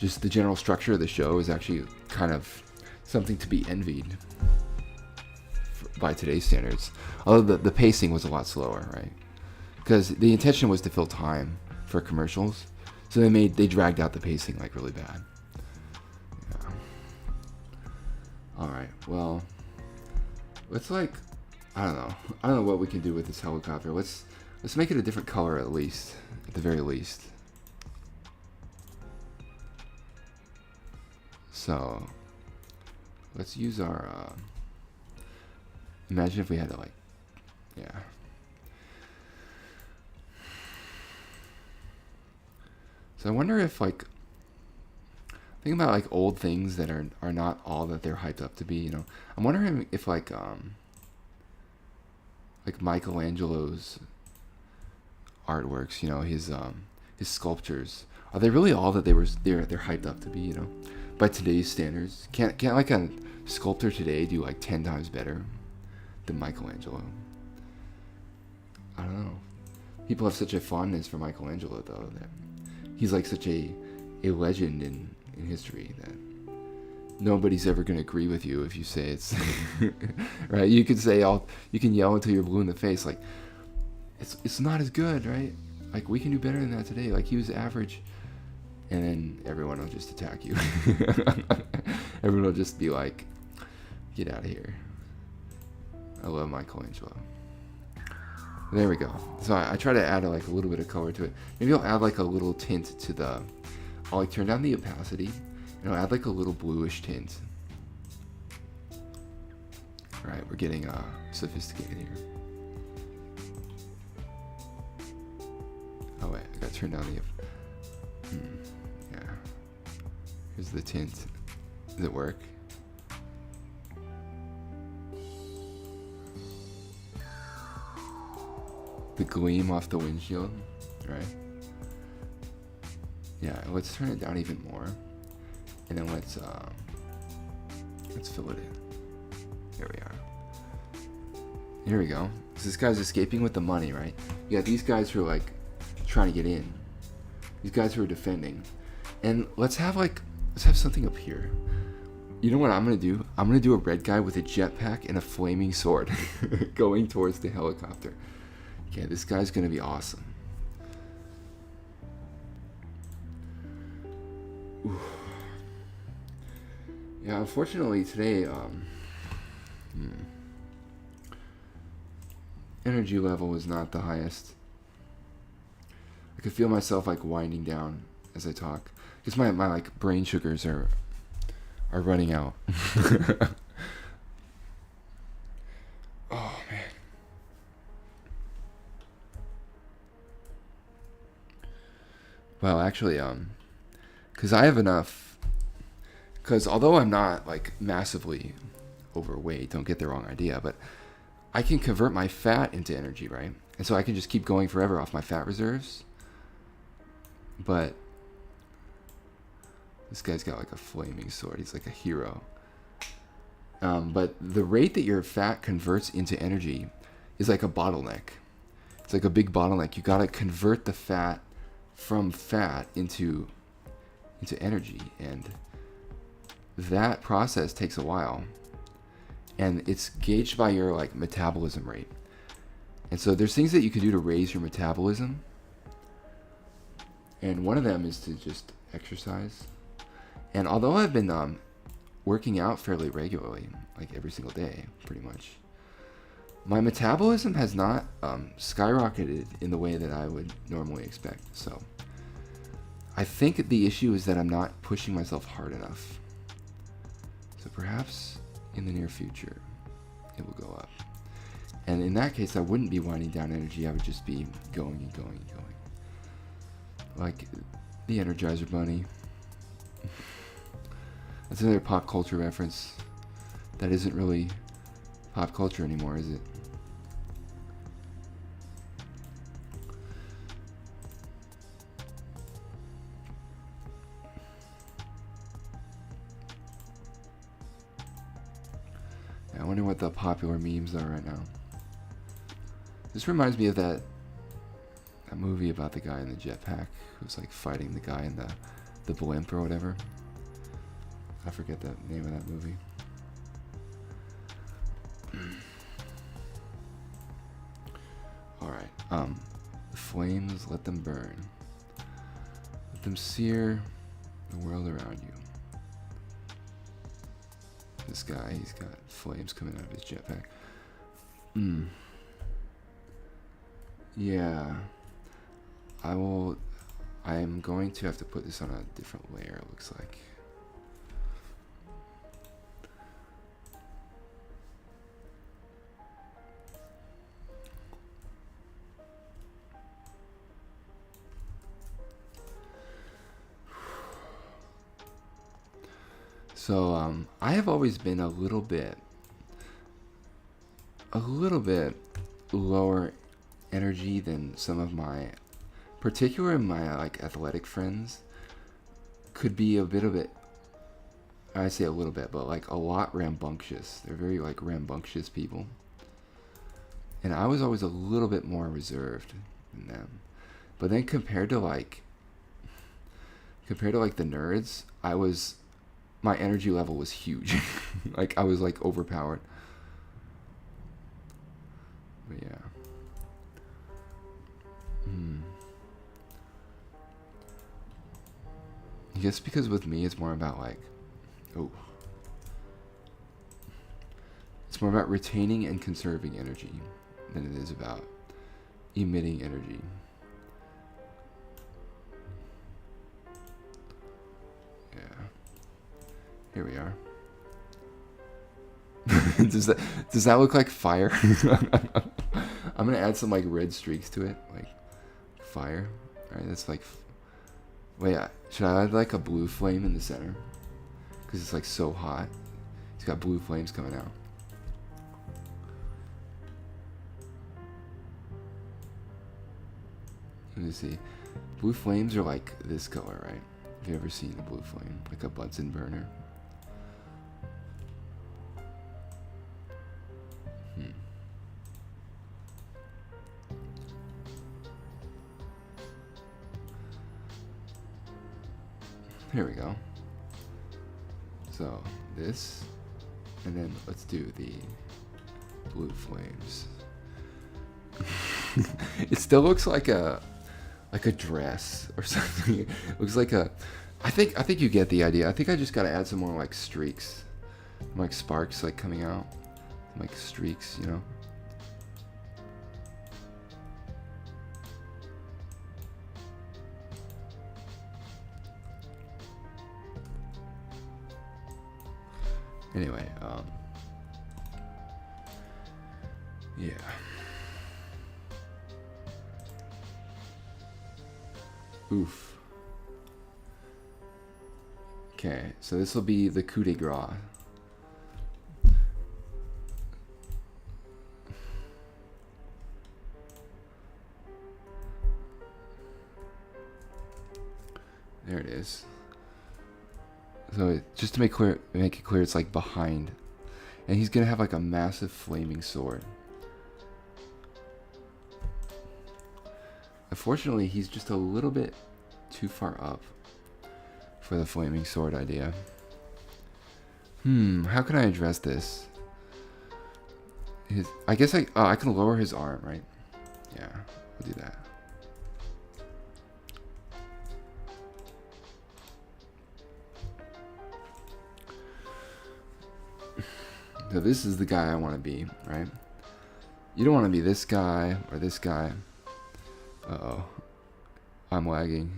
just the general structure of the show is actually kind of something to be envied by today's standards. Although the pacing was a lot slower, right? Because the intention was to fill time for commercials, so they dragged out the pacing like really bad. Yeah. All right. Well, let's like. I don't know what we can do with this helicopter. Let's make it a different color at the very least. So let's use our. Imagine if we had to yeah. So I wonder if think about like old things that are not all that they're hyped up to be. You know, I'm wondering if like Michelangelo's artworks, you know, his sculptures, are they really all that they're hyped up to be, you know, by today's standards? Can't like a sculptor today do like 10 times better than Michelangelo? I don't know. People have such a fondness for Michelangelo though, that he's like such a legend in history that nobody's ever going to agree with you if you say it's right. You can say you can yell until you're blue in the face, like it's not as good, right? Like, we can do better than that today. Like, he was average, and then everyone will just attack you. Everyone will just be like, get out of here. I love Michelangelo. There we go. So I try to add like a little bit of color to it. Maybe I'll add like a little tint to I'll like turn down the opacity, and I'll add like a little bluish tint. All right, we're getting sophisticated here. Oh wait, I gotta turn down the. Yeah. Here's the tint. Does it work? The gleam off the windshield, right? Yeah, let's turn it down even more, and then let's fill it in. Here we are. Here we go. So this guy's escaping with the money, right? You got these guys who are like trying to get in. These guys who are defending, and let's have something up here. You know what I'm gonna do? I'm gonna do a red guy with a jetpack and a flaming sword, going towards the helicopter. Okay, this guy's gonna be awesome. Ooh. Yeah, unfortunately today, energy level is not the highest. I could feel myself like winding down as I talk, because my like brain sugars are running out. Oh man. Well, actually, because I have enough. Because although I'm not like massively overweight, don't get the wrong idea, but I can convert my fat into energy, right? And so I can just keep going forever off my fat reserves. But this guy's got like a flaming sword. He's like a hero. But the rate that your fat converts into energy is like a bottleneck. It's like a big bottleneck. You gotta convert the fat from fat into energy, and that process takes a while. And it's gauged by your like metabolism rate. And so there's things that you can do to raise your metabolism. And one of them is to just exercise. And although I've been working out fairly regularly, like every single day, pretty much, my metabolism has not skyrocketed in the way that I would normally expect. So I think the issue is that I'm not pushing myself hard enough. So perhaps in the near future, it will go up. And in that case, I wouldn't be winding down energy. I would just be going and going and going. Like the Energizer Bunny. That's another pop culture reference that isn't really pop culture anymore, is it? I wonder what the popular memes are right now. This reminds me of that movie about the guy in the jetpack who's like fighting the guy in the blimp or whatever. I forget the name of that movie. Alright, the flames, let them burn. Let them sear the world around you. This guy, he's got flames coming out of his jetpack. Yeah. I'm going to have to put this on a different layer, it looks like. So, I have always been a little bit lower energy than some of my, particularly my like athletic friends, could be a bit, I say a little bit, but like a lot rambunctious. They're very like rambunctious people. And I was always a little bit more reserved than them. But then compared to like the nerds, my energy level was huge. Like I was like overpowered. But yeah. I guess because with me it's more about like, it's more about retaining and conserving energy than it is about emitting energy. Yeah. Here we are. Does that look like fire? I'm gonna add some like red streaks to it, like fire. All right, that's like. Wait, should I add like a blue flame in the center? Because it's like so hot. It's got blue flames coming out. Let me see. Blue flames are like this color, right? Have you ever seen a blue flame? Like a Bunsen burner? Here we go. So this, and then let's do the blue flames. It still looks like a dress or something. It looks like a. I think you get the idea. I think I just gotta add some more like streaks, like sparks like coming out, like streaks, you know. Anyway, yeah. Oof. Okay, so this will be the coup de grace. There it is. So just to make it clear, it's like behind, and he's gonna have like a massive flaming sword. Unfortunately, he's just a little bit too far up for the flaming sword idea. How can I address this? I guess I can lower his arm, right? Yeah, we'll do that. So this is the guy I want to be, right? You don't want to be this guy or this guy. Uh-oh. I'm lagging.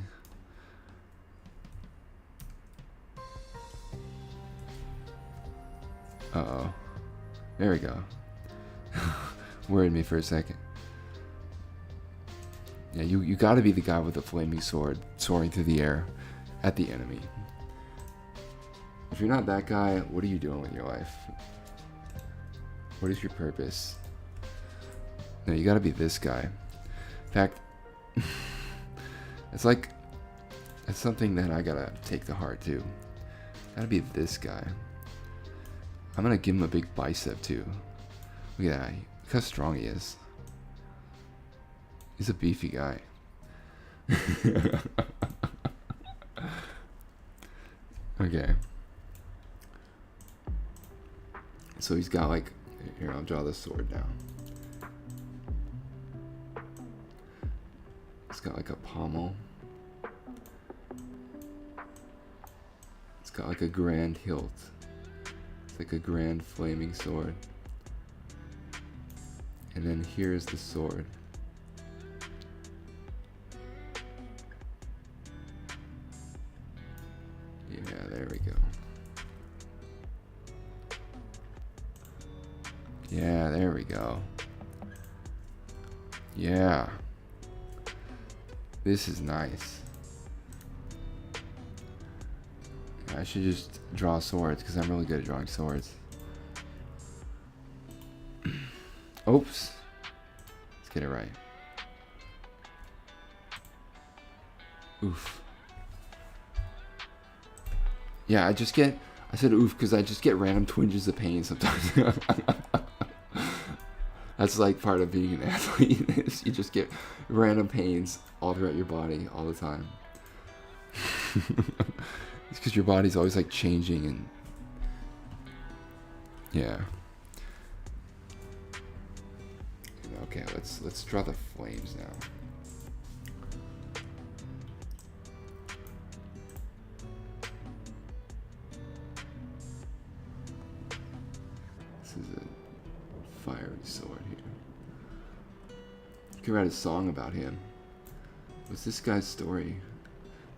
Uh-oh. There we go. Worried me for a second. Yeah, you gotta be the guy with the flaming sword soaring through the air at the enemy. If you're not that guy, what are you doing with your life? What is your purpose? No, you gotta be this guy. In fact, it's something that I gotta take to heart too. Gotta be this guy. I'm gonna give him a big bicep too. Look at that. Look how strong he is. He's a beefy guy. Okay. So he's got like, here, I'll draw the sword now. It's got like a pommel. It's got like a grand hilt. It's like a grand flaming sword. And then here's the sword. Yeah, there we go. Yeah, there we go. Yeah. This is nice. I should just draw swords because I'm really good at drawing swords. Oops. Let's get it right. Oof. Yeah, I said oof because I just get random twinges of pain sometimes. That's like part of being an athlete. Is you just get random pains all throughout your body all the time. It's because your body's always like changing and yeah. Okay, let's draw the flames now. This is a fiery sword here. You could write a song about him. What's this guy's story?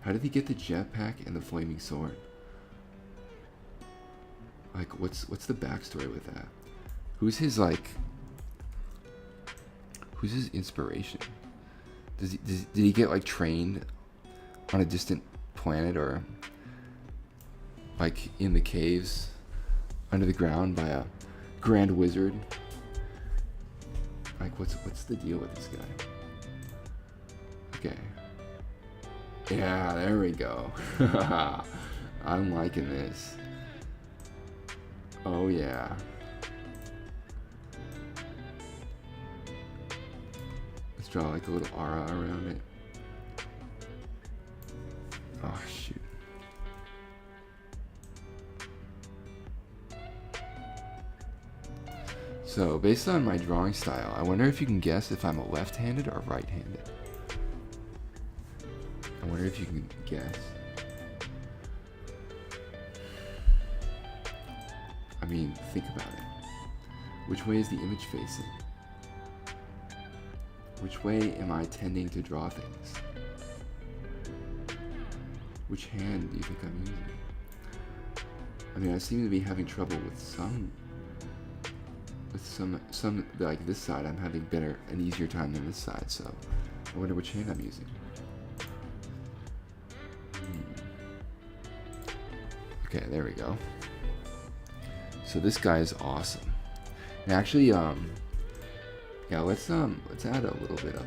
How did he get the jetpack and the flaming sword? Like, what's the backstory with that? Who's his inspiration? Did he get like trained on a distant planet or like in the caves under the ground by a grand wizard? Like, what's the deal with this guy? Okay. Yeah, there we go. I'm liking this. Oh yeah. Let's draw like a little aura around it. Oh shoot. So based on my drawing style, I wonder if you can guess if I'm a left-handed or right-handed. I wonder if you can guess. I mean, think about it. Which way is the image facing? Which way am I tending to draw things? Which hand do you think I'm using? I mean, I seem to be having trouble with some like this side. I'm having an easier time than this side. So I wonder which hand I'm using. Okay, there we go. So this guy is awesome. And actually, yeah, let's add a little bit of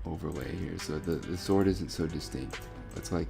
overlay here, so the sword isn't so distinct. Let's like